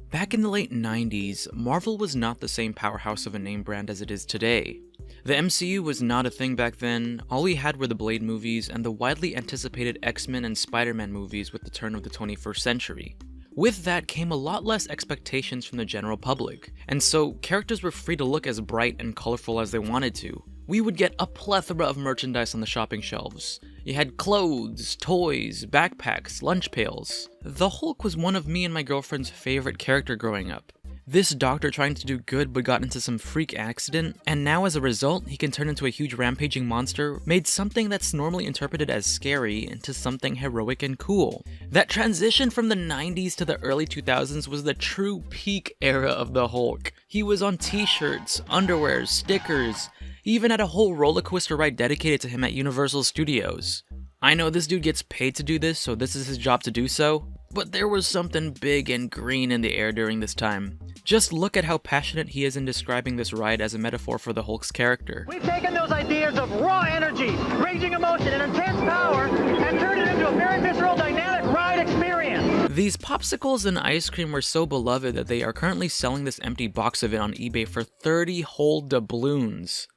Back in the late 90s, Marvel was not the same powerhouse of a name brand as it is today. The MCU was not a thing back then. All we had were the Blade movies and the widely anticipated X-Men and Spider-Man movies with the turn of the 21st century. With that came a lot less expectations from the general public, and so characters were free to look as bright and colorful as they wanted to. We would get a plethora of merchandise on the shopping shelves. You had clothes, toys, backpacks, lunch pails. The Hulk was one of me and my girlfriend's favorite character growing up. This doctor trying to do good but got into some freak accident, and now as a result, he can turn into a huge rampaging monster, made something that's normally interpreted as scary into something heroic and cool. That transition from the 90s to the early 2000s was the true peak era of the Hulk. He was on t-shirts, underwear, stickers. He even had a whole roller coaster ride dedicated to him at Universal Studios. I know this dude gets paid to do this, so this is his job to do so, but there was something big and green in the air during this time. Just look at how passionate he is in describing this ride as a metaphor for the Hulk's character. We've taken those ideas of raw energy, raging emotion, and intense power, and turned it into a very visceral, dynamic ride experience. These popsicles and ice cream were so beloved that they are currently selling this empty box of it on eBay for 30 whole doubloons.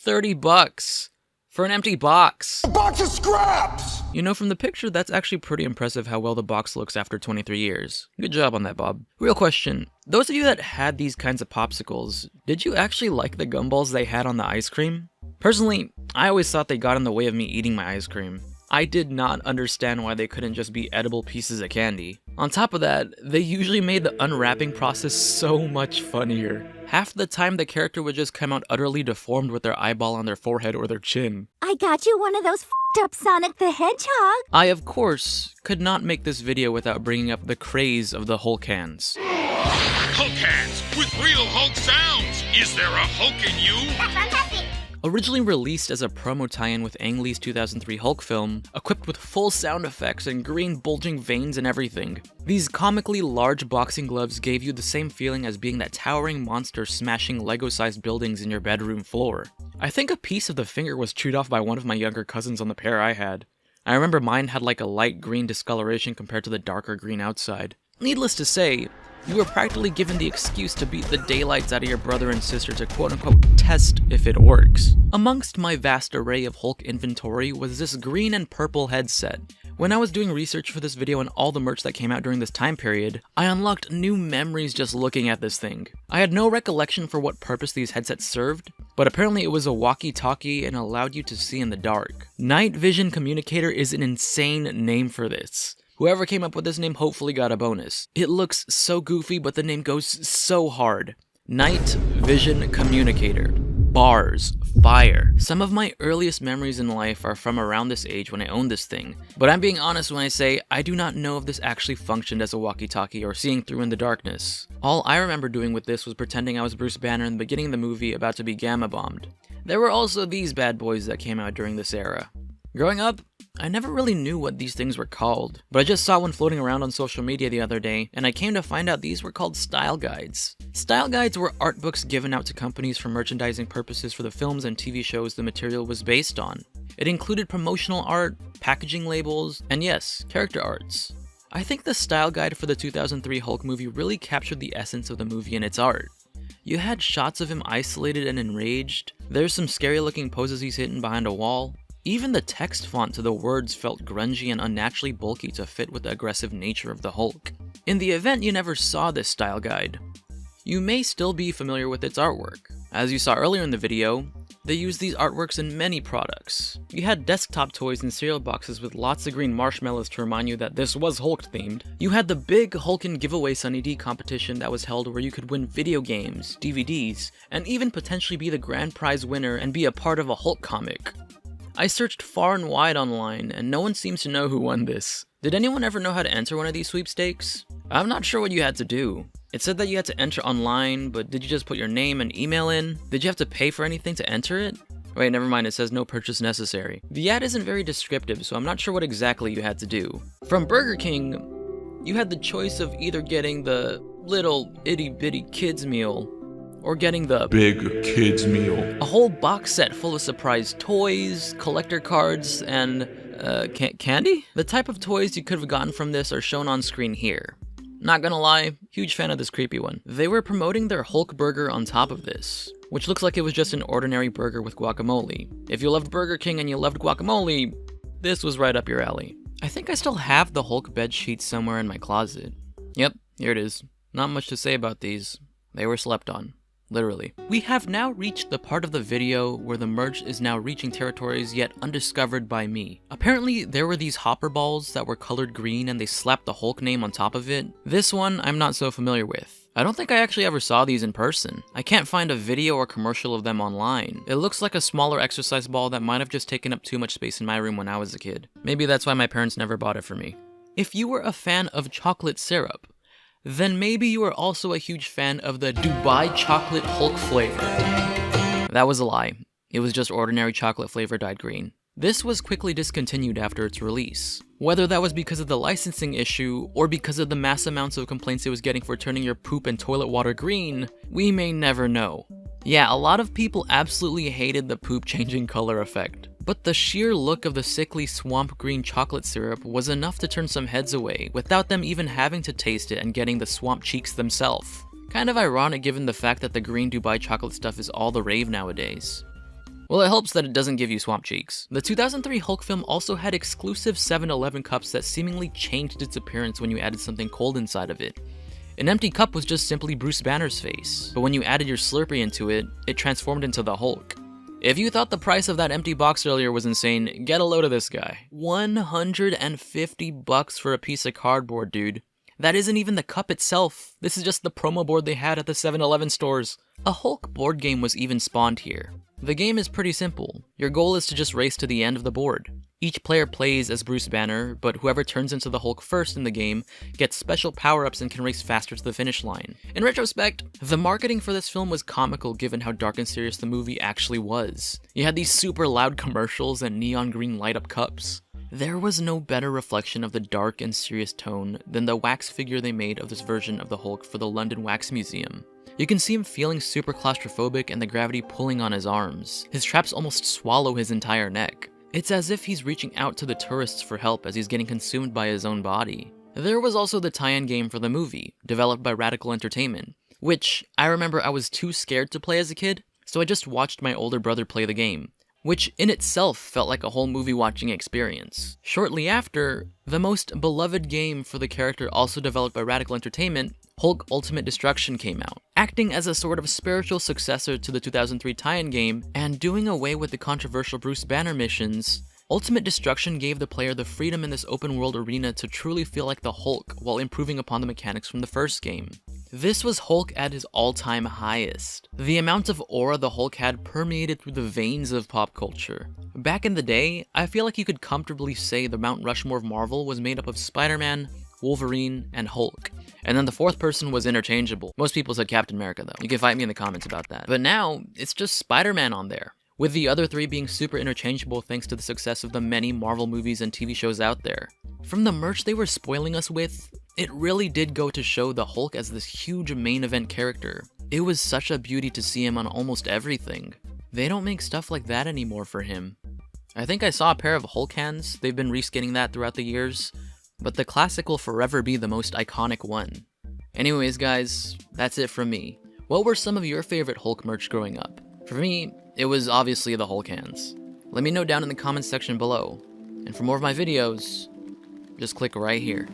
$30 for an empty box. A box of scraps! You know, from the picture, that's actually pretty impressive how well the box looks after 23 years. Good job on that, Bob. Real question, those of you that had these kinds of popsicles, did you actually like the gumballs they had on the ice cream? Personally, I always thought they got in the way of me eating my ice cream. I did not understand why they couldn't just be edible pieces of candy. On top of that, they usually made the unwrapping process so much funnier. Half the time the character would just come out utterly deformed with their eyeball on their forehead or their chin. I got you one of those f***ed up Sonic the Hedgehog. I, of course, could not make this video without bringing up the craze of the Hulk hands. Hulk hands with real Hulk sounds. Is there a Hulk in you? That's fantastic. Originally released as a promo tie-in with Ang Lee's 2003 Hulk film, equipped with full sound effects and green bulging veins and everything, these comically large boxing gloves gave you the same feeling as being that towering monster smashing Lego-sized buildings in your bedroom floor. I think a piece of the finger was chewed off by one of my younger cousins on the pair I had. I remember mine had like a light green discoloration compared to the darker green outside. Needless to say, you were practically given the excuse to beat the daylights out of your brother and sister to quote-unquote test if it works. Amongst my vast array of Hulk inventory was this green and purple headset. When I was doing research for this video and all the merch that came out during this time period, I unlocked new memories just looking at this thing. I had no recollection for what purpose these headsets served, but apparently it was a walkie-talkie and allowed you to see in the dark. Night Vision Communicator is an insane name for this. Whoever came up with this name hopefully got a bonus. It looks so goofy, but the name goes so hard. Night Vision Communicator. Bars. Fire. Some of my earliest memories in life are from around this age when I owned this thing, but I'm being honest when I say I do not know if this actually functioned as a walkie-talkie or seeing through in the darkness. All I remember doing with this was pretending I was Bruce Banner in the beginning of the movie about to be gamma bombed. There were also these bad boys that came out during this era. Growing up, I never really knew what these things were called, but I just saw one floating around on social media the other day, and I came to find out these were called style guides. Style guides were art books given out to companies for merchandising purposes for the films and TV shows the material was based on. It included promotional art, packaging labels, and yes, character arts. I think the style guide for the 2003 Hulk movie really captured the essence of the movie and its art. You had shots of him isolated and enraged, there's some scary looking poses he's hidden behind a wall. Even the text font to the words felt grungy and unnaturally bulky to fit with the aggressive nature of the Hulk. In the event you never saw this style guide, you may still be familiar with its artwork. As you saw earlier in the video, they used these artworks in many products. You had desktop toys and cereal boxes with lots of green marshmallows to remind you that this was Hulk themed. You had the big Hulkin giveaway Sunny D competition that was held where you could win video games, DVDs, and even potentially be the grand prize winner and be a part of a Hulk comic. I searched far and wide online, and no one seems to know who won this. Did anyone ever know how to enter one of these sweepstakes? I'm not sure what you had to do. It said that you had to enter online, but did you just put your name and email in? Did you have to pay for anything to enter it? Wait, never mind, it says no purchase necessary. The ad isn't very descriptive, so I'm not sure what exactly you had to do. From Burger King, you had the choice of either getting the little itty-bitty kids meal or getting the Big kids meal. a whole box set full of surprise toys, collector cards, and candy? The type of toys you could have gotten from this are shown on screen here. Not gonna lie, huge fan of this creepy one. They were promoting their Hulk burger on top of this, which looks like it was just an ordinary burger with guacamole. If you loved Burger King and you loved guacamole, this was right up your alley. I think I still have the Hulk bed sheet somewhere in my closet. Yep, here it is. Not much to say about these. They were slept on. Literally. We have now reached the part of the video where the merch is now reaching territories yet undiscovered by me. Apparently, there were these hopper balls that were colored green and they slapped the Hulk name on top of it. This one, I'm not so familiar with. I don't think I actually ever saw these in person. I can't find a video or commercial of them online. It looks like a smaller exercise ball that might have just taken up too much space in my room when I was a kid. Maybe that's why my parents never bought it for me. If you were a fan of chocolate syrup, then maybe you are also a huge fan of the Dubai chocolate Hulk flavor. That was a lie. It was just ordinary chocolate flavor dyed green. This was quickly discontinued after its release. Whether that was because of the licensing issue, or because of the mass amounts of complaints it was getting for turning your poop and toilet water green, we may never know. Yeah, a lot of people absolutely hated the poop changing color effect. But the sheer look of the sickly swamp green chocolate syrup was enough to turn some heads away, without them even having to taste it and getting the swamp cheeks themselves. Kind of ironic given the fact that the green Dubai chocolate stuff is all the rave nowadays. Well, it helps that it doesn't give you swamp cheeks. The 2003 Hulk film also had exclusive 7-Eleven cups that seemingly changed its appearance when you added something cold inside of it. An empty cup was just simply Bruce Banner's face, but when you added your Slurpee into it, it transformed into the Hulk. If you thought the price of that empty box earlier was insane, get a load of this guy. $150 for a piece of cardboard, dude. That isn't even the cup itself. This is just the promo board they had at the 7-Eleven stores. A Hulk board game was even spawned here. The game is pretty simple. Your goal is to just race to the end of the board. Each player plays as Bruce Banner, but whoever turns into the Hulk first in the game gets special power-ups and can race faster to the finish line. In retrospect, the marketing for this film was comical given how dark and serious the movie actually was. You had these super loud commercials and neon green light-up cups. There was no better reflection of the dark and serious tone than the wax figure they made of this version of the Hulk for the London Wax Museum. You can see him feeling super claustrophobic and the gravity pulling on his arms. His traps almost swallow his entire neck. It's as if he's reaching out to the tourists for help as he's getting consumed by his own body. There was also the tie-in game for the movie, developed by Radical Entertainment, which I remember I was too scared to play as a kid, so I just watched my older brother play the game, which in itself felt like a whole movie watching experience. Shortly after, the most beloved game for the character also developed by Radical Entertainment, Hulk Ultimate Destruction, came out, acting as a sort of spiritual successor to the 2003 tie-in game, and doing away with the controversial Bruce Banner missions. Ultimate Destruction gave the player the freedom in this open world arena to truly feel like the Hulk while improving upon the mechanics from the first game. This was Hulk at his all-time highest. The amount of aura the Hulk had permeated through the veins of pop culture. Back in the day, I feel like you could comfortably say the Mount Rushmore of Marvel was made up of Spider-Man, Wolverine, and Hulk. And then the fourth person was interchangeable. Most people said Captain America though. You can fight me in the comments about that. But now, it's just Spider-Man on there, with the other three being super interchangeable thanks to the success of the many Marvel movies and TV shows out there. From the merch they were spoiling us with, it really did go to show the Hulk as this huge main event character. It was such a beauty to see him on almost everything. They don't make stuff like that anymore for him. I think I saw a pair of Hulk hands. They've been reskinning that throughout the years, but the classic will forever be the most iconic one. Anyways guys, that's it from me. What were some of your favorite Hulk merch growing up? For me, it was obviously the Hulk hands. Let me know down in the comments section below. And for more of my videos, just click right here.